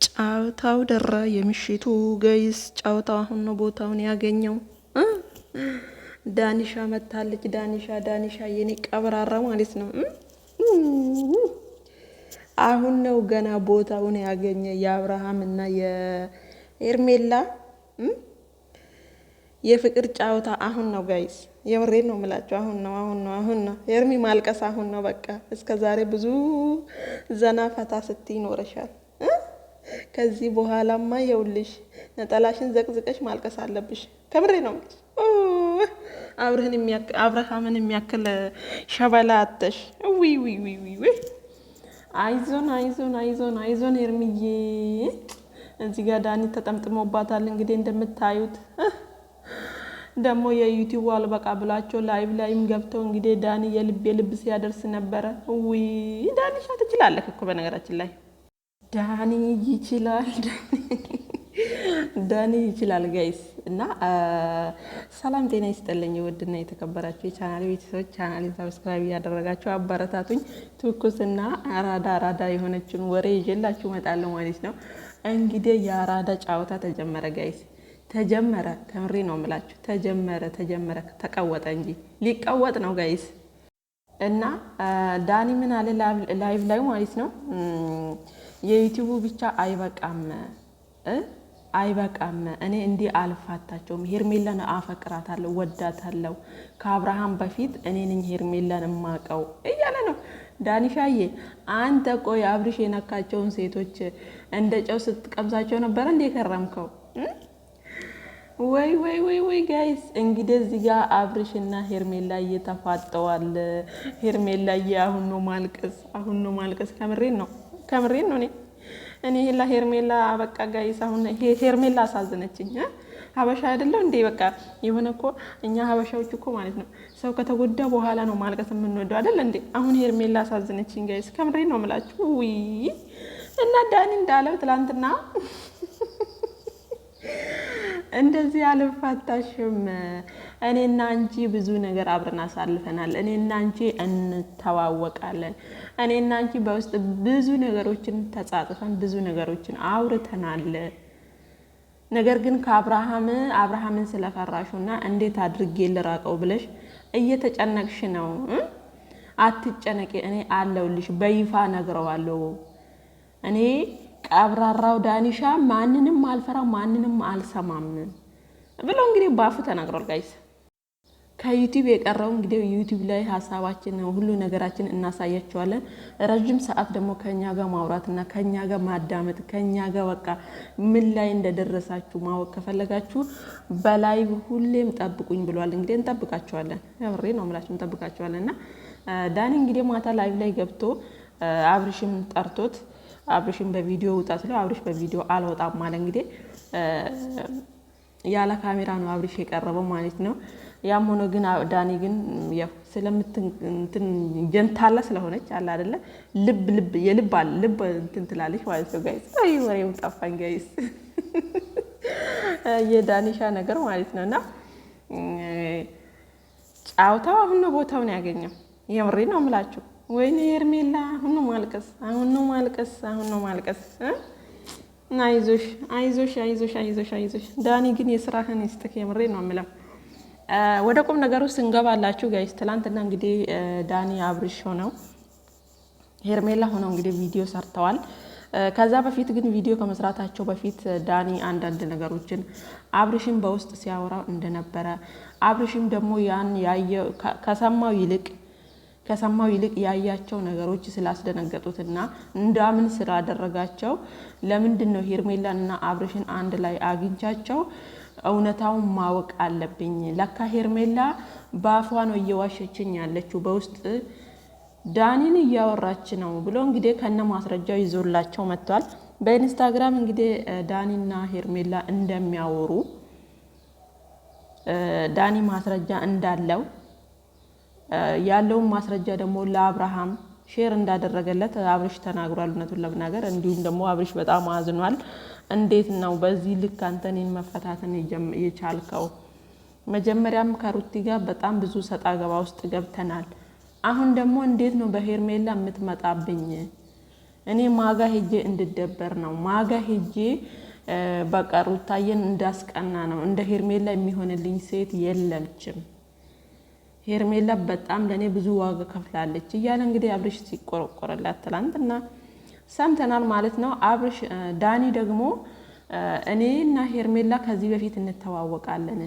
ጨዋታው ደራ የምሽቱ ገይስ ጨዋታው አሁን ነው ቦታውን ያገኘው። ዳኒሻ መታለች። ዳኒሻ የኔ ቀብራራ ማለት ነው። አሁን ነው ገና ቦታውን ያገኘ የአብርሃም እና የኤርሜላ የፍቅር ጨዋታ አሁን ነው ጋይስ። የምሬን ነው የምላቸው። አሁን ነው ኤርሚ ማልቀስ አሁን ነው በቃ። እስከ ዛሬ ብዙ ዘና ፈታ ስትይ ይኖረሻል። ከዚህ በኋላማ ይኸውልሽ ነጠላሽን ዘቅዝቀሽ ማልቀስ አለብሽ። ከምሬ ነው የምልሽ። አብርሃምን የሚያክል ሸበላ አተሽ። ዊ አይዞን ኤርሚዬ። እዚህ ጋር ዳኒ ተጠምጥሞባታል እንግዲህ እንደምታዩት። ደግሞ የዩቲዩብ አልበቃ ብላቸው ላይም ገብተው እንግዲህ ዳኒ የልብ ሲያደርስ ነበረ። ዳኒሻ ትችላለህ እኮ በነገራችን ላይ ዳኒ ይችላል ጋይስ። እና ሰላም ጤና ይስጥልኝ ውድና የተከበራችሁ የቻናሌ ቤተሰቦች፣ ቻናሌን ሰብስክራይብ እያደረጋችሁ አበረታቱኝ። ትኩስና አራዳ የሆነችን ወሬ ይዤላችሁ እመጣለሁ ማለት ነው። እንግዲህ የአራዳ ጨዋታ ተጀመረ ጋይስ። ተጀመረ፣ ከምሬ ነው የምላችሁ። ተጀመረ ተቀወጠ እንጂ ሊቀወጥ ነው ጋይስ። እና ዳኒ ምን አለ ላይቭ ላይ ማለት ነው፣ የዩቲዩቡ ብቻ አይበቃም እኔ እንዲህ አልፋታቸውም። ሄርሜላን አፈቅራታለሁ፣ ወዳታለሁ። ከአብርሃም በፊት እኔ ነኝ ሄርሜላን እማቀው እያለ ነው። ዳኒሻዬ አንተ ቆይ አብርሽ የነካቸውን ሴቶች እንደ ጨው ስትቀምሳቸው ነበረ እንደ ከረምከው? ወይ ጋይስ እንግዲህ እዚህ ጋር አብርሽና ሄርሜላ እየተፋጠዋል። ሄርሜላዬ አሁን ነው ማልቀስ። ከምሬን ነው እኔ ሄርሜላ በቃ ጋይስ። አሁን ሄርሜላ አሳዘነችኝ። ሀበሻ አይደለም እንዴ? በቃ የሆነ እኮ እኛ ሀበሻዎች እኮ ማለት ነው ሰው ከተጎዳ በኋላ ነው ማልቀስ የምንወደው አይደል እንዴ? አሁን ሄርሜላ አሳዘነችኝ ጋይስ። ከምሬን ነው የምላችሁ። እና ዳኒ እንዳለው ትላንትና እንደዚህ አልፋታሽም፣ እኔና አንቺ ብዙ ነገር አብረን አሳልፈናል፣ እኔና አንቺ እንተዋወቃለን፣ እኔና አንቺ በውስጥ ብዙ ነገሮችን ተጻጽፈን ብዙ ነገሮችን አውርተናል። ነገር ግን አብርሃምን ስለፈራሹና እንዴት አድርጌ ልራቀው ብለሽ እየተጨነቅሽ ነው። አትጨነቂ፣ እኔ አለሁልሽ፣ በይፋ ነግረዋለሁ። እኔ ቀብራራው ዳኒሻ ማንንም አልፈራ ማንንም አልሰማም ብሎ እንግዲህ ባፉ ተናግሯል ጋይስ። ከዩቲዩብ የቀረው እንግዲህ ዩቲዩብ ላይ ሀሳባችን ሁሉ ነገራችን እናሳያቸዋለን። ረጅም ሰዓት ደግሞ ከኛ ጋር ማውራትና ከኛ ጋር ማዳመጥ ከኛ ጋር በቃ ምን ላይ እንደደረሳችሁ ማወቅ ከፈለጋችሁ በላይ ሁሌም ጠብቁኝ ብሏል። እንግዲህ እንጠብቃቸዋለን። ያብሬ ነው የምላችሁ እንጠብቃቸዋለን። እና ዳኒ እንግዲህ ማታ ላይቭ ላይ ገብቶ አብርሽም ጠርቶት አብርሽን በቪዲዮ ውጣ ስለው አብርሽ በቪዲዮ አልወጣም ማለት እንግዲህ ያለ ካሜራ ነው አብርሽ የቀረበው ማለት ነው። ያም ሆኖ ግን ዳኒ ግን ያው ስለምትን ጀንታላ ስለሆነች አለ አይደለ ልብ እንትን ትላለች ማለት ነው ጋይስ። አይ ወሬው ጠፋኝ ጋይስ። የዳኒሻ ነገር ማለት ነውና ጫውታው አሁን ነው ቦታውን ያገኘው። የምሬ ነው የምላችሁ። ወይኔ ሄርሜላ አሁን ነው ማልቀስ። አይዞሽ ዳኒ ግን የስራህን ይስጥክ። የምሬ ነው የምለው። ወደ ቁም ነገሩ ስንገባላችሁ ጋይስ፣ ትላንትና እንግዲህ ዳኒ አብርሽ ሆነው ሄርሜላ ሆነው እንግዲህ ቪዲዮ ሰርተዋል። ከዛ በፊት ግን ቪዲዮ ከመስራታቸው በፊት ዳኒ አንዳንድ ነገሮችን አብርሽን በውስጥ ሲያወራው እንደነበረ አብርሽም ደግሞ ያን ያየው ከሰማው ይልቅ ያያቸው ነገሮች ስላስደነገጡትና እንዳምን ስላደረጋቸው ለምንድን ነው ሄርሜላንና አብርሽን አንድ ላይ አግኝቻቸው እውነታውን ማወቅ አለብኝ፣ ለካ ሄርሜላ በአፏ ነው እየዋሸችኝ ያለችው፣ በውስጥ ዳኒን እያወራች ነው ብሎ እንግዲህ ከነ ማስረጃው ይዞላቸው መጥቷል። በኢንስታግራም እንግዲህ ዳኒና ሄርሜላ እንደሚያወሩ ዳኒ ማስረጃ እንዳለው ያለውን ማስረጃ ደግሞ ለአብርሃም ሼር እንዳደረገለት አብርሽ ተናግሯል። እውነቱን ለመናገር እንዲሁም ደግሞ አብርሽ በጣም አዝኗል። እንዴት ነው በዚህ ልክ አንተ እኔን መፈታተን የቻልከው? መጀመሪያም ከሩቲ ጋር በጣም ብዙ ሰጣ ገባ ውስጥ ገብተናል። አሁን ደግሞ እንዴት ነው በሄርሜላ የምትመጣብኝ? እኔ ማጋ ሄጄ እንድደበር ነው ማጋ ሄጄ በቃ ሩታዬን እንዳስቀና ነው። እንደ ሄርሜላ የሚሆንልኝ ሴት የለምችም። ሄርሜላ በጣም ለኔ ብዙ ዋጋ ከፍላለች እያለ እንግዲህ አብርሽ ሲቆረቆረላት ትላንትና ሰምተናል ማለት ነው። አብርሽ ዳኒ ደግሞ እኔና ሄርሜላ ከዚህ በፊት እንተዋወቃለን፣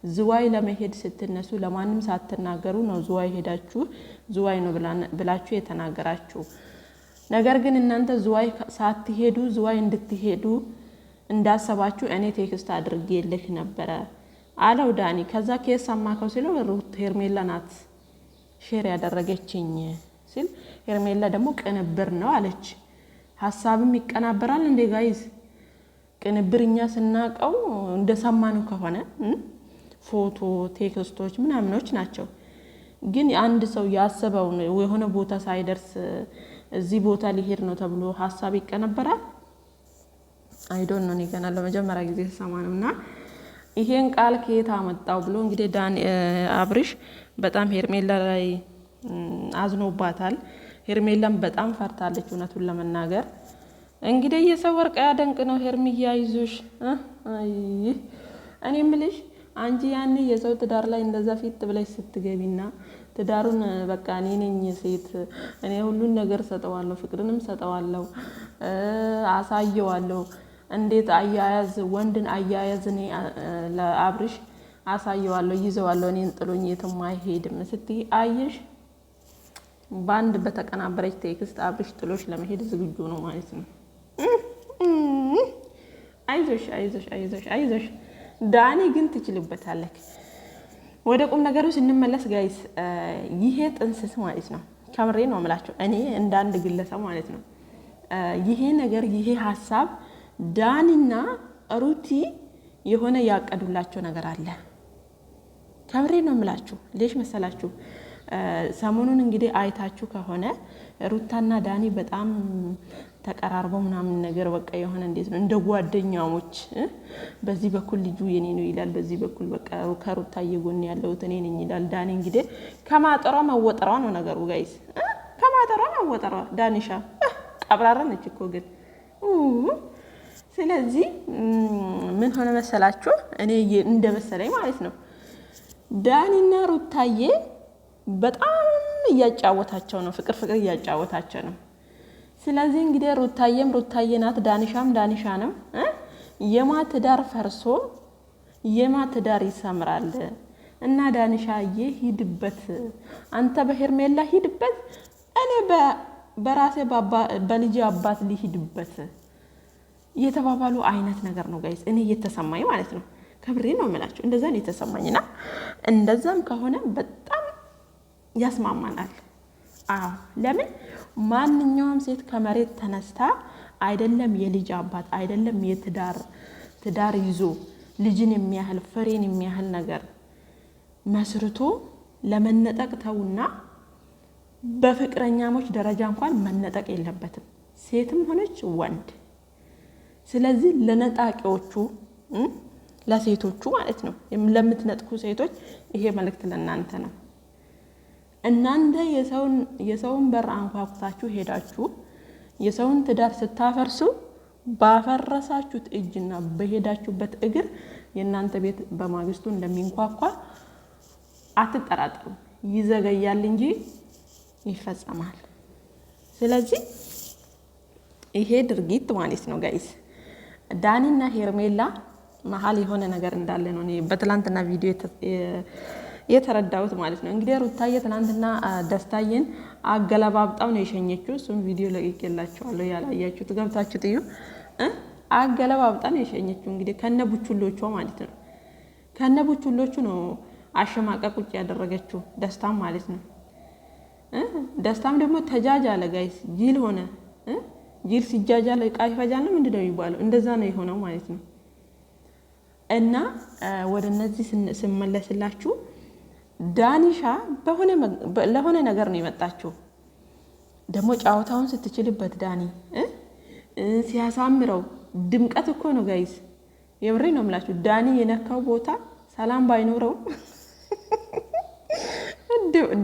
ዝዋይ ለመሄድ ስትነሱ ለማንም ሳትናገሩ ነው ዝዋይ ሄዳችሁ ዝዋይ ነው ብላችሁ የተናገራችሁ። ነገር ግን እናንተ ዝዋይ ሳትሄዱ ዝዋይ እንድትሄዱ እንዳሰባችሁ እኔ ቴክስት አድርጌልህ ነበረ አለው ዳኒ። ከዛ ኬስ ሰማከው ሲለው ሄርሜላ ናት ሼር ያደረገችኝ ሲል ሄርሜላ ደግሞ ቅንብር ነው አለች። ሀሳብም ይቀናበራል እንዴ ጋይዝ? ቅንብርኛ ስናቀው እንደሰማነው ከሆነ ፎቶ ቴክስቶች ምናምኖች ናቸው። ግን አንድ ሰው ያሰበው የሆነ ቦታ ሳይደርስ እዚህ ቦታ ሊሄድ ነው ተብሎ ሀሳብ ይቀነበራል? አይዶን ነው። እኔ ገና ለመጀመሪያ ጊዜ ተሰማ ነውና ይሄን ቃል ከየት አመጣው ብሎ እንግዲህ አብርሽ በጣም ሄርሜላ ላይ አዝኖባታል። ሄርሜላም በጣም ፈርታለች እውነቱን ለመናገር። እንግዲህ የሰው ወርቅ ያደንቅ ነው። ሄርሚያ አይዞሽ። እኔ ምልሽ አንቺ ያኔ የሰው ትዳር ላይ እንደዛ ፊት ብለሽ ስትገቢና ትዳሩን በቃ እኔ ነኝ ሴት እኔ ሁሉን ነገር ሰጠዋለሁ፣ ፍቅርንም ሰጠዋለሁ፣ አሳየዋለሁ፣ እንዴት አያያዝ ወንድን አያያዝ እኔ ለአብርሽ አሳየዋለሁ፣ ይዘዋለሁ፣ እኔን ጥሎኝ የትም አይሄድም ስትይ አየሽ፣ ባንድ በተቀናበረች ቴክስት አብርሽ ጥሎሽ ለመሄድ ዝግጁ ነው ማለት ነው። አይዞሽ አይዞሽ አይዞሽ አይዞሽ ዳኒ ግን ትችልበታለህ። ወደ ቁም ነገሩ ስንመለስ ጋይስ ይሄ ጥንስስ ማለት ነው። ከምሬ ነው የምላቸው እኔ እንደ አንድ ግለሰብ ማለት ነው። ይሄ ነገር ይሄ ሀሳብ ዳኒና ሩቲ የሆነ ያቀዱላቸው ነገር አለ። ከምሬ ነው የምላችሁ። ሌሽ መሰላችሁ? ሰሞኑን እንግዲህ አይታችሁ ከሆነ ሩታና ዳኒ በጣም ተቀራርበው ምናምን ነገር በቃ የሆነ እንዴት ነው እንደ ጓደኛሞች፣ በዚህ በኩል ልጁ የኔ ነው ይላል፣ በዚህ በኩል በቃ ከሩታ እየጎን ያለሁት እኔ ነኝ ይላል። ዳኒ እንግዲህ ከማጠሯ መወጠሯ ነው ነገሩ ጋይስ፣ ከማጠሯ መወጠሯ። ዳኒሻ ቀብራራ ነች እኮ ግን። ስለዚህ ምን ሆነ መሰላችሁ? እኔ እንደ መሰለኝ ማለት ነው ዳኒና ሩታዬ በጣም እያጫወታቸው ነው፣ ፍቅር እያጫወታቸው ነው። ስለዚህ እንግዲህ ሩታዬም ሩታዬ ናት፣ ዳኒሻም ዳኒሻ ነው። የማ ትዳር ፈርሶ የማ ትዳር ይሰምራል። እና ዳኒሻዬ ሂድበት፣ አንተ በሄርሜላ ሂድበት፣ እኔ በራሴ በልጅ አባት ሊሂድበት የተባባሉ አይነት ነገር ነው ጋይስ፣ እኔ እየተሰማኝ ማለት ነው። ከብሬ ነው የምላችሁ፣ እንደዛ ነው የተሰማኝና እንደዛም ከሆነ በጣም ያስማማናል። አዎ ለምን ማንኛውም ሴት ከመሬት ተነስታ አይደለም የልጅ አባት አይደለም ትዳር ይዞ ልጅን የሚያህል ፍሬን የሚያህል ነገር መስርቶ ለመነጠቅ ተውና በፍቅረኛሞች ደረጃ እንኳን መነጠቅ የለበትም ሴትም ሆነች ወንድ። ስለዚህ ለነጣቂዎቹ ለሴቶቹ ማለት ነው ለምትነጥቁ ሴቶች ይሄ መልእክት ለእናንተ ነው። እናንተ የሰውን በር አንኳኩታችሁ ሄዳችሁ የሰውን ትዳር ስታፈርሱ ባፈረሳችሁት እጅና በሄዳችሁበት እግር የእናንተ ቤት በማግስቱ እንደሚንኳኳ አትጠራጠሩ። ይዘገያል እንጂ ይፈጸማል። ስለዚህ ይሄ ድርጊት ማለት ነው ጋይስ ዳኒና ሄርሜላ መሀል የሆነ ነገር እንዳለ ነው እኔ በትላንትና ቪዲዮ የተረዳሁት ማለት ነው። እንግዲህ ሩታዬ ትናንትና ደስታዬን አገለባብጣው ነው የሸኘችው። እሱም ቪዲዮ ለቅቄላችኋለሁ፣ ያላያችሁት ገብታችሁ ጥዩ። አገለባብጣ ነው የሸኘችው እንግዲህ ከነቡቹሎቹ ማለት ነው። ከነቡቹሎቹ ነው አሸማቀ ቁጭ ያደረገችው ደስታም ማለት ነው። ደስታም ደግሞ ተጃጃለ ጋይስ፣ ጂል ሆነ። ጂል ሲጃጃል ዕቃ ይፈጃል ነው ምንድነው የሚባለው? እንደዛ ነው የሆነው ማለት ነው። እና ወደ እነዚህ ስመለስላችሁ ዳኒሻ ለሆነ ነገር ነው የመጣችው። ደግሞ ጫወታውን ስትችልበት ዳኒ ሲያሳምረው ድምቀት እኮ ነው ጋይስ፣ የምሬ ነው የምላችሁ። ዳኒ የነካው ቦታ ሰላም ባይኖረው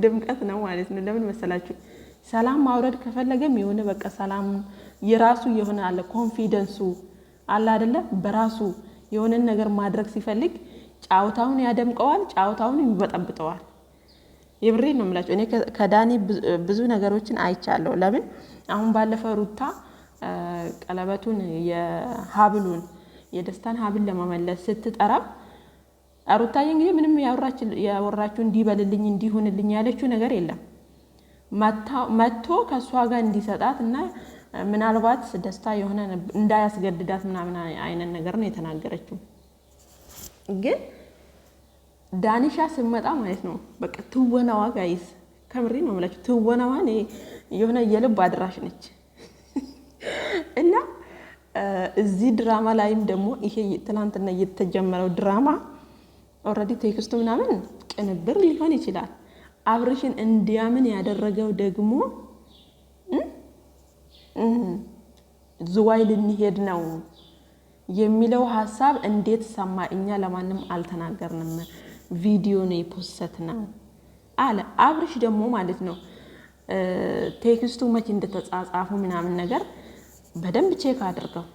ድምቀት ነው ማለት ነው። ለምን መሰላችሁ? ሰላም ማውረድ ከፈለገም የሆነ በቃ የራሱ የሆነ አለ ኮንፊደንሱ አለ አይደለ? በራሱ የሆነን ነገር ማድረግ ሲፈልግ ጫውታውን ያደምቀዋል፣ ጫውታውን ይበጠብጠዋል። የብሬን ነው የምላቸው። እኔ ከዳኒ ብዙ ነገሮችን አይቻለሁ። ለምን አሁን ባለፈው ሩታ ቀለበቱን የሀብሉን የደስታን ሀብል ለመመለስ ስትጠራ ሩታዬ እንግዲህ ምንም ያወራችሁ እንዲበልልኝ እንዲሆንልኝ ያለችው ነገር የለም። መጥቶ ከሷ ጋር እንዲሰጣት እና ምናልባት ደስታ የሆነ እንዳያስገድዳት ምናምን አይነት ነገር ነው የተናገረችው። ግን ዳኒሻ ስመጣ ማለት ነው በቃ ትወናዋ ጋይስ ከምሪ ነው የምላችሁ። ትወናዋ የሆነ የልብ አድራሽ ነች። እና እዚህ ድራማ ላይም ደግሞ ይሄ ትናንትና የተጀመረው ድራማ ኦልሬዲ ቴክስቱ ምናምን ቅንብር ሊሆን ይችላል። አብርሽን እንዲያምን ያደረገው ደግሞ ዝዋይ ልንሄድ ነው የሚለው ሀሳብ እንዴት ሰማ? እኛ ለማንም አልተናገርንም፣ ቪዲዮ ነው የፖስተነው አለ። አብርሽ ደግሞ ማለት ነው ቴክስቱ መቼ እንደተጻጻፉ ምናምን ነገር በደንብ ቼክ አድርገው።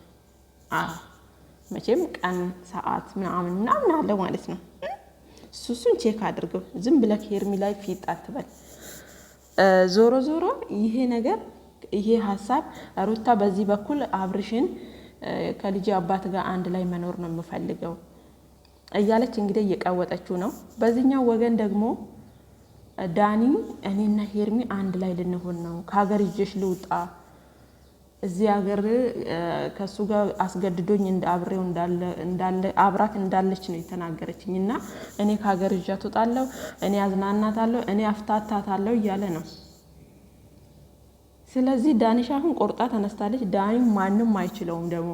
መቼም ቀን ሰዓት ምናምን አለ ማለት ነው። እሱን ቼክ አድርገው። ዝም ብለህ ሄርሚ ላይ ፊት አትበል። ዞሮ ዞሮ ይሄ ነገር ይሄ ሀሳብ ሩታ በዚህ በኩል አብርሽን ከልጅ አባት ጋር አንድ ላይ መኖር ነው የምፈልገው እያለች እንግዲህ እየቀወጠችው ነው። በዚህኛው ወገን ደግሞ ዳኒ እኔና ሄርሚ አንድ ላይ ልንሆን ነው፣ ከሀገር ይዤሽ ልውጣ፣ እዚህ ሀገር ከሱ ጋር አስገድዶኝ አብሬው እንዳለ አብራክ እንዳለች ነው የተናገረችኝ እና እኔ ከሀገር ይዣት እወጣለሁ፣ እኔ አዝናናታለሁ፣ እኔ አፍታታታለሁ እያለ ነው። ስለዚህ ዳኒሻ አሁን ቆርጣ ተነስታለች። ዳኒ ማንም አይችለውም ደግሞ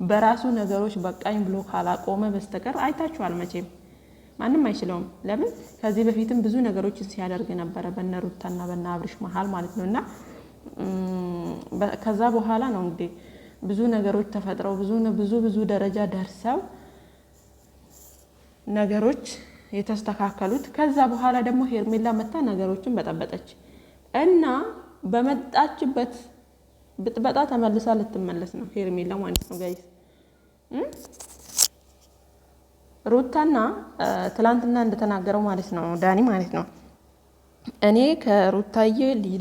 በራሱ ነገሮች በቃኝ ብሎ ካላቆመ በስተቀር አይታችኋል። መቼም ማንም አይችለውም። ለምን ከዚህ በፊትም ብዙ ነገሮችን ሲያደርግ ነበረ በነ ሩታና በነ አብርሽ መሀል ማለት ነው። እና ከዛ በኋላ ነው እንግዲህ ብዙ ነገሮች ተፈጥረው ብዙ ደረጃ ደርሰው ነገሮች የተስተካከሉት። ከዛ በኋላ ደግሞ ሄርሜላ መታ ነገሮችን በጠበጠች እና በመጣችበት ብጥበጣ ተመልሳ ልትመለስ ነው ሄርሜላ ማለት ነው ጋይስ። ሩታና ትላንትና እንደተናገረው ማለት ነው ዳኒ ማለት ነው እኔ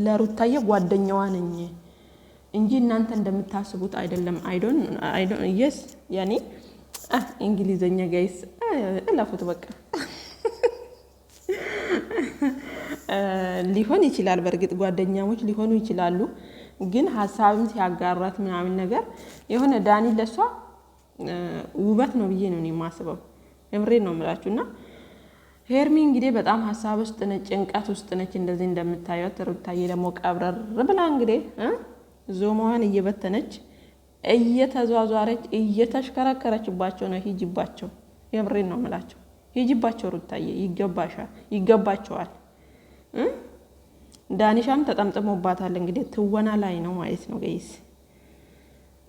ለሩታዬ ጓደኛዋ ነኝ እንጂ እናንተ እንደምታስቡት አይደለም። አይዶን yes ያኔ እንግሊዘኛ ጋይስ እላፉት በቃ ሊሆን ይችላል። በእርግጥ ጓደኛሞች ሊሆኑ ይችላሉ። ግን ሀሳብም ሲያጋራት ምናምን ነገር የሆነ ዳኒ ለሷ ውበት ነው ብዬ ነው የማስበው። የምሬን ነው የምላችሁና ሄርሚ እንግዲህ በጣም ሀሳብ ውስጥ ነች፣ ጭንቀት ውስጥ ነች። እንደዚህ እንደምታዩት ሩታዬ ደግሞ ቀብረር ብላ እንግዲህ ዞማዋን እየበተነች እየተዟዟረች እየተሽከረከረችባቸው ነው። ሂጂባቸው፣ የምሬን ነው የምላቸው። ሂጂባቸው ሩታዬ፣ ይገባቸዋል። ዳኒሻም ተጠምጥሞባታል። እንግዲህ ትወና ላይ ነው ማለት ነው ጋይስ።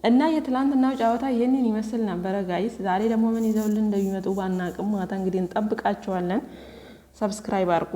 እና የትላንትናው ጨዋታ ይህንን ይመስል ነበረ ጋይስ። ዛሬ ደግሞ ምን ይዘውልን እንደሚመጡ ባናቅም ማታ እንግዲህ እንጠብቃቸዋለን። ሰብስክራይብ አድርጉ።